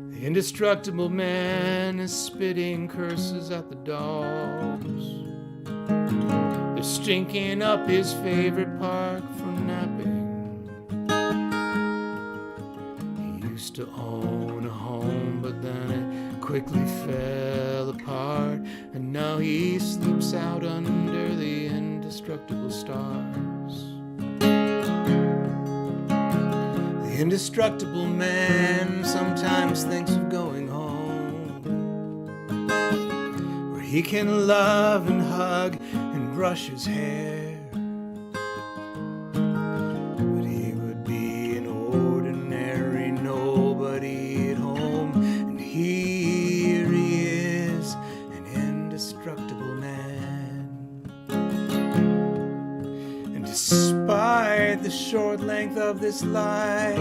A: The indestructible man is spitting curses at the dogs. They're stinking up his favorite park for napping. He used to own a home, but then it quickly fell apart, and now he sleeps out under the indestructible stars. The indestructible man sometimes thinks of going home, where he can love and hug and brush his hair. But he would be an ordinary nobody at home, and here he is, an indestructible man. And despite the short length of this life,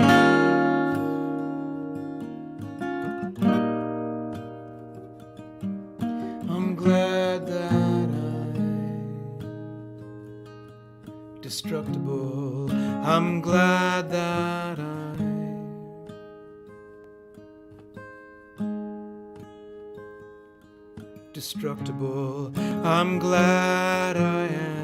A: I'm glad that I'm destructible. I'm glad that I'm destructible. I'm glad I am.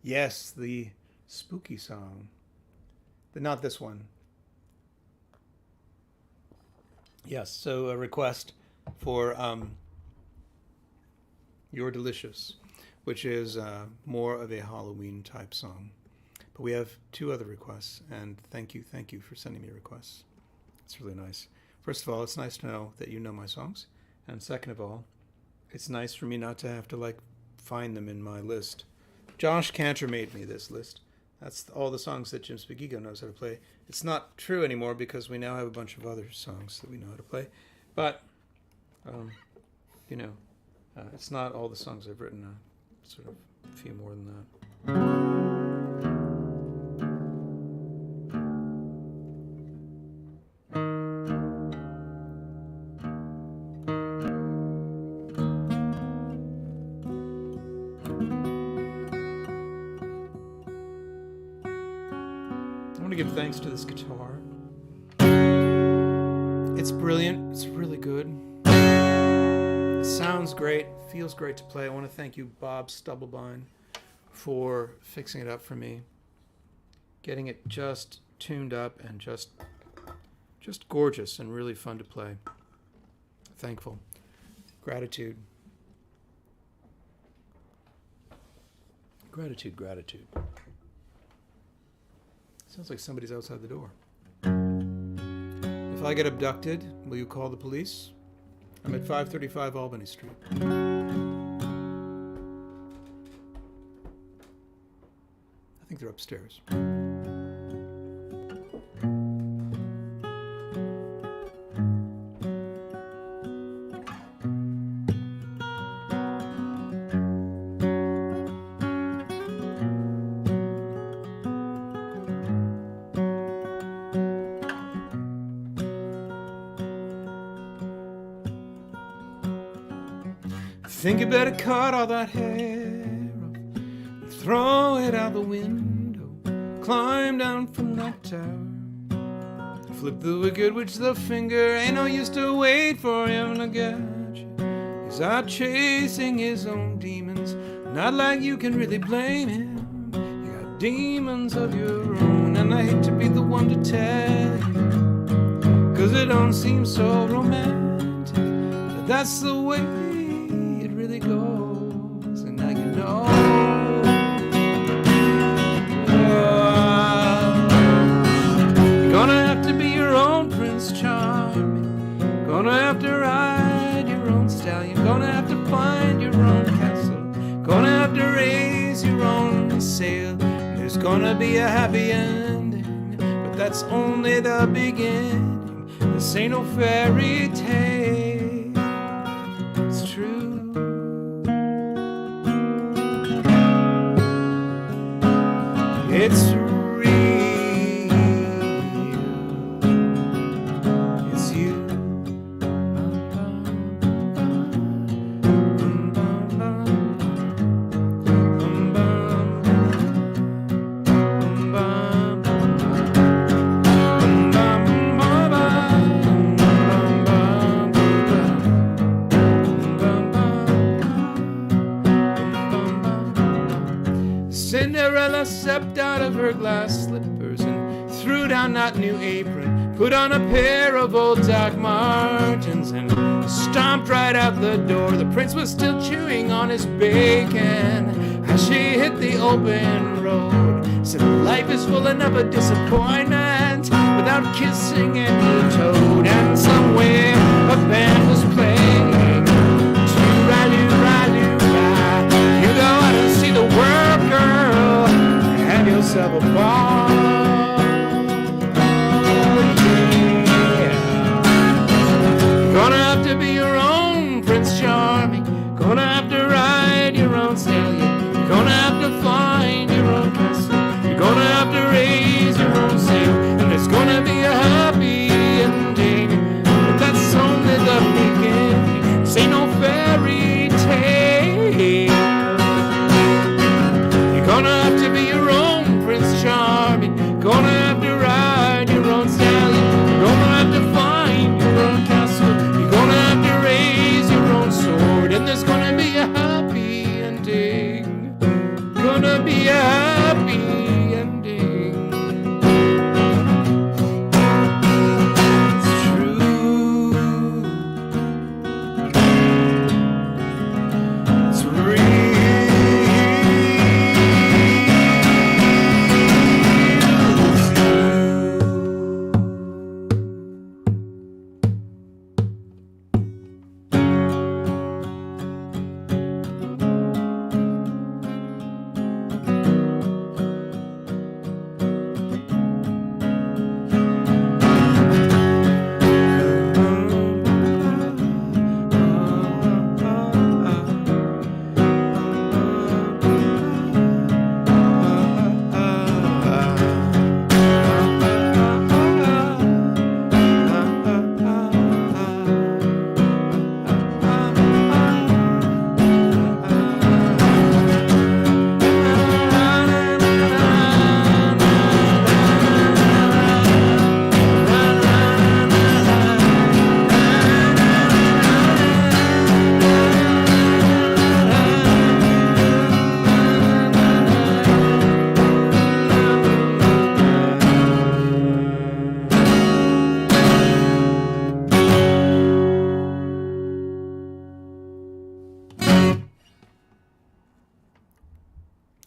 A: Yes, the spooky song. Not this one. Yes, so a request for You're Delicious, which is more of a Halloween type song. But we have 2 other requests, and thank you for sending me requests. It's really nice. First of all, it's nice to know that you know my songs. And second of all, it's nice for me not to have to find them in my list. Josh Cantor made me this list. That's all the songs that Jim Spagigo knows how to play. It's not true anymore because we now have a bunch of other songs that we know how to play. But, it's not all the songs I've written. Sort of a few more than that. I want to give thanks to this guitar. It's brilliant. It's really good. It sounds great. Feels great to play. I want to thank you, Bob Stubblebine, for fixing it up for me. Getting it just tuned up and just gorgeous and really fun to play. Thankful. Gratitude. Gratitude. Sounds like somebody's outside the door. If I get abducted, will you call the police? I'm at 535 Albany Street. I think they're upstairs. I think you better cut all that hair off and throw it out the window. Climb down from that tower. Flip the wicked witch the finger. Ain't no use to wait for him to get you. He's out chasing his own demons. Not like you can really blame him. You got demons of your own, and I hate to be the one to tell you, 'cause it don't seem so romantic, but that's the way it really goes, and now you know. You're gonna have to be your own Prince Charming. Gonna have to ride your own stallion. Gonna have to find your own castle. Gonna have to raise your own sail. There's gonna be a happy ending, but that's only the beginning. This ain't no fairy tale. It's true. It's real. It's you. stepped out of her glass slippers and threw down that new apron, put on a pair of old Doc Martens, and stomped right out the door. The prince was still chewing on his bacon as she hit the open road. Said life is full enough of disappointment without kissing any toad. And somewhere a band was playing Tooraloo-ra-loo-ra. You go out and see the world, girl, and have yourself a ball. Yeah. Gonna have to be your own Prince Charming. Gonna have to ride your own stallion. You're gonna have to find your own castle. You're gonna have to raise your own sail. And there's gonna be a happy ending, but that's only the beginning. This ain't no fairy tale. You're gonna have to be your own Prince Charming. Gonna have to ride your own stallion. You're gonna have to find your own castle. You're gonna have to raise your own sword. And there's gonna be a happy ending. Gonna be a happy ending. It's true. It's real.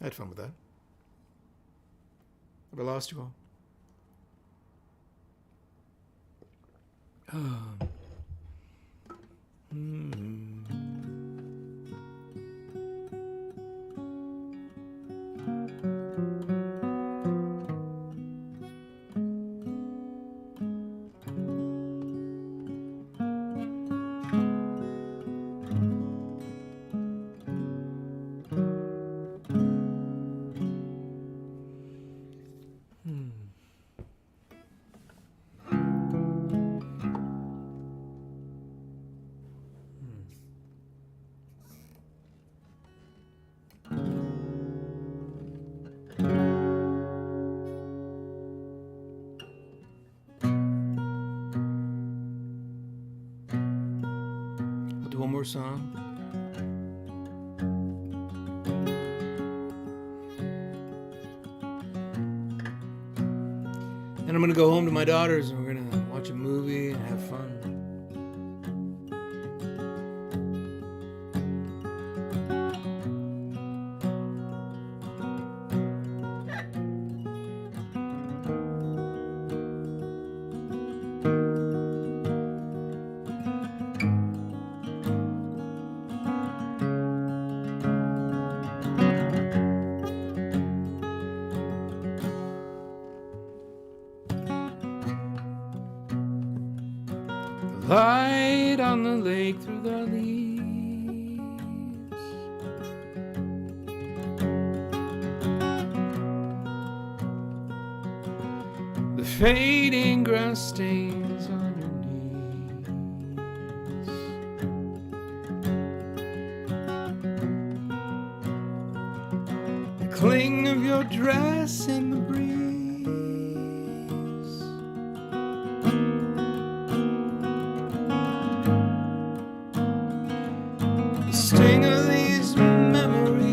A: I had fun with that. Have I lost you all? I'll do one more song. Then I'm gonna go home to my daughters and we're gonna watch a movie and have fun. Light on the lake through the leaves. The fading grass stains on your knees. The cling of your dress in the breeze. Sting of these memories.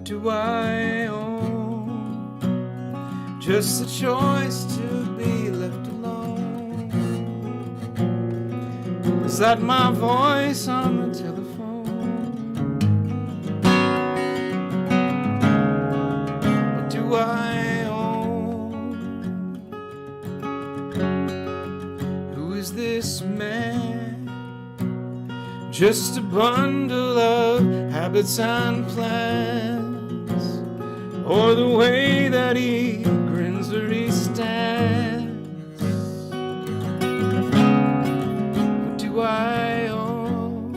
A: do I own? Just the choice to be left alone. Is that my voice on the telephone? What do I own? Who is this man? Just a bundle of habits and plans, or the way that he grins where he stands. What do I own?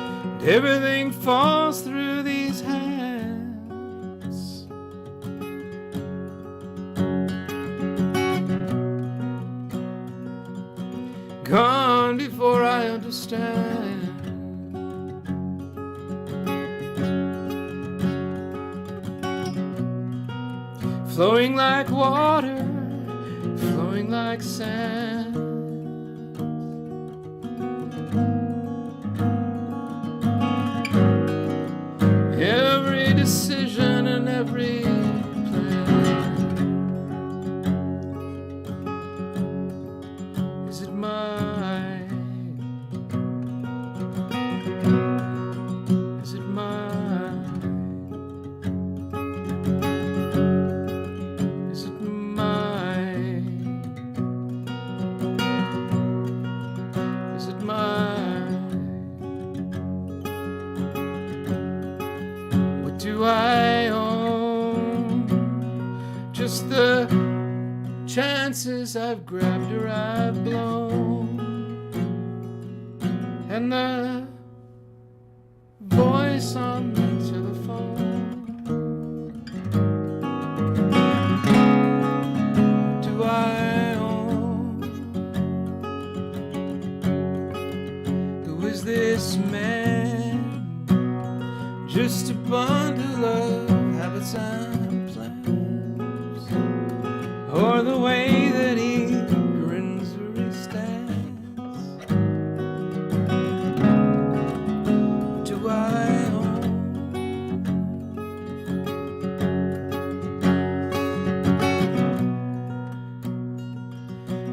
A: And everything falls through these hands. Gone before I understand. Flowing like water, flowing like sand. Every decision and every plan. Is it mine? Is it mine? Is it mine? Is it mine? What do I own? Just the chances I've grabbed or I've blown, and the voice on the telephone. Do I own? Who is this man? Just a bundle of habits and plans, or the way that he grins where he stands. Do I own?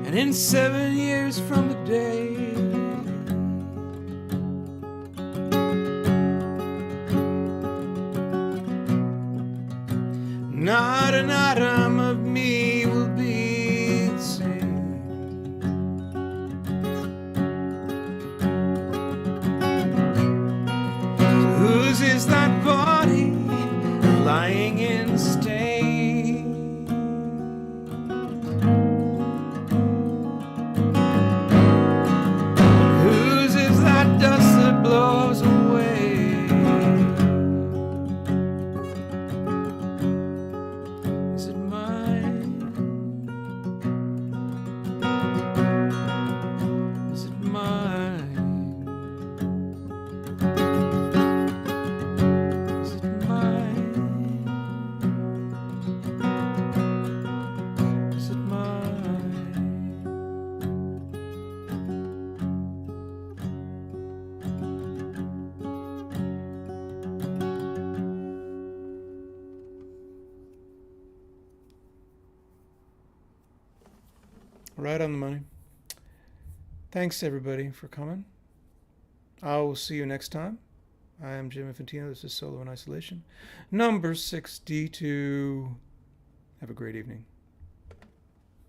A: And in 7 years from the day, not an atom of me will be the same. So whose is that body lying in state? Whose is that dust that blows away? Is it mine? Is it mine? Is it mine? Is it mine? Right on the money. Thanks everybody for coming. I will see you next time. I am Jim Infantino. This is Solo in Isolation, number 6D2. Have a great evening.